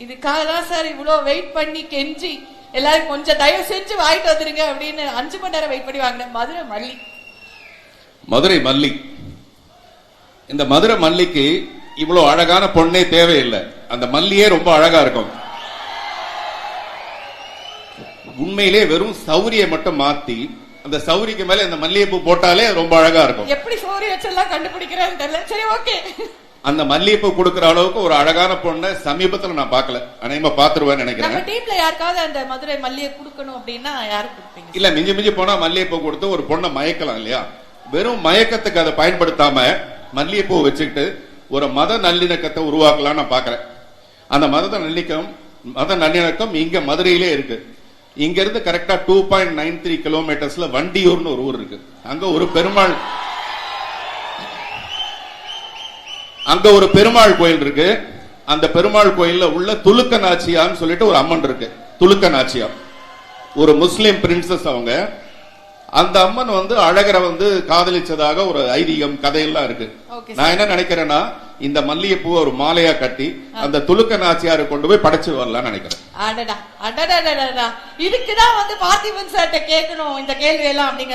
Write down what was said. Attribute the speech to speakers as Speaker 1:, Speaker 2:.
Speaker 1: இதுக்காக தான் சார் இவ்வளவு வெயிட் பண்ணி கெஞ்சி எல்லாரும் கொஞ்சம் தயவு செஞ்சு வாங்கிட்டு வந்துருங்க அப்படின்னு 5 மணி நேரம் வெயிட் பண்ணி வாங்கினேன். மதுரை மல்லி.
Speaker 2: மதுரை மல்லி. இந்த மதுரை மல்லிக்கு இவ்வளவு அழகான பொண்ணே தேவையில்லை. அந்த மல்லியே ரொம்ப அழகா இருக்கும். உண்மையிலே வெறும் சௌரிய மட்டும் மாத்தி அந்த சௌரிக்கு மேல இந்த மல்லிகைப்பூ போட்டாலே ரொம்ப அழகா இருக்கும்.
Speaker 1: எப்படி சௌரி வச்செல்லாம் கண்டுபிடிக்கிறேன்னு தெரியல. சரி, ஓகே.
Speaker 2: அந்த மல்லிகைப்பூ கொடுக்கிற அளவுக்கு ஒரு அழகான பொண்ணை சமீபத்துல நான் பார்க்கல. அநேகமா பாத்துருவேன்னு நினைக்கிறேன்.
Speaker 1: நம்ம டீம்ல யாருக்காவது அந்த மதுரை மல்லிகை கொடுக்கணும் அப்படின்னா யாருக்கு கொடுப்பீங்க?
Speaker 2: இல்ல, மிஞ்சி மிஞ்சி போனா மல்லிகைப்பூ கொடுத்து ஒரு பொண்ணை மயக்கலாம் இல்லையா? வெறும் மயக்கத்துக்கு அதை பயன்படுத்தாம மல்லிகைப்பூ வச்சுக்கிட்டு ஒரு மத நல்லிணக்கத்தை உருவாக்கலாம் நான் பாக்குறேன். அந்த மத நல்லிணக்கம் இங்க மதுரையிலே இருக்கு. இங்க இருந்து கரெக்டா 2.93 கிலோமீட்டர்ஸ்ல வண்டியூர்னு ஒரு ஊர் இருக்கு. அங்க ஒரு பெருமாள் கோயில் இருக்கு. அந்த பெருமாள் கோயில்ல உள்ள துலுக்க நாச்சியான்னு சொல்லிட்டு ஒரு அம்மன் இருக்கு. துலுக்க நாச்சியா ஒரு முஸ்லிம் பிரின்சஸ். அவங்க அந்த அம்மன் அழகரை காதலிச்சதாக ஒரு ஐதீகம் கதையெல்லாம் இருக்கு. நான் என்ன நினைக்கிறேன்னா, இந்த மல்லிகைப்பூ ஒரு மாலையா கட்டி அந்த துலுக்க நாச்சியாரை கொண்டு போய் படைச்சு வரலாம் நினைக்கிறேன்.
Speaker 1: இதுக்குதான் பார்த்திபன் சார்ட்ட கேட்கணும் இந்த கேள்வி எல்லாம் அப்படிங்கிற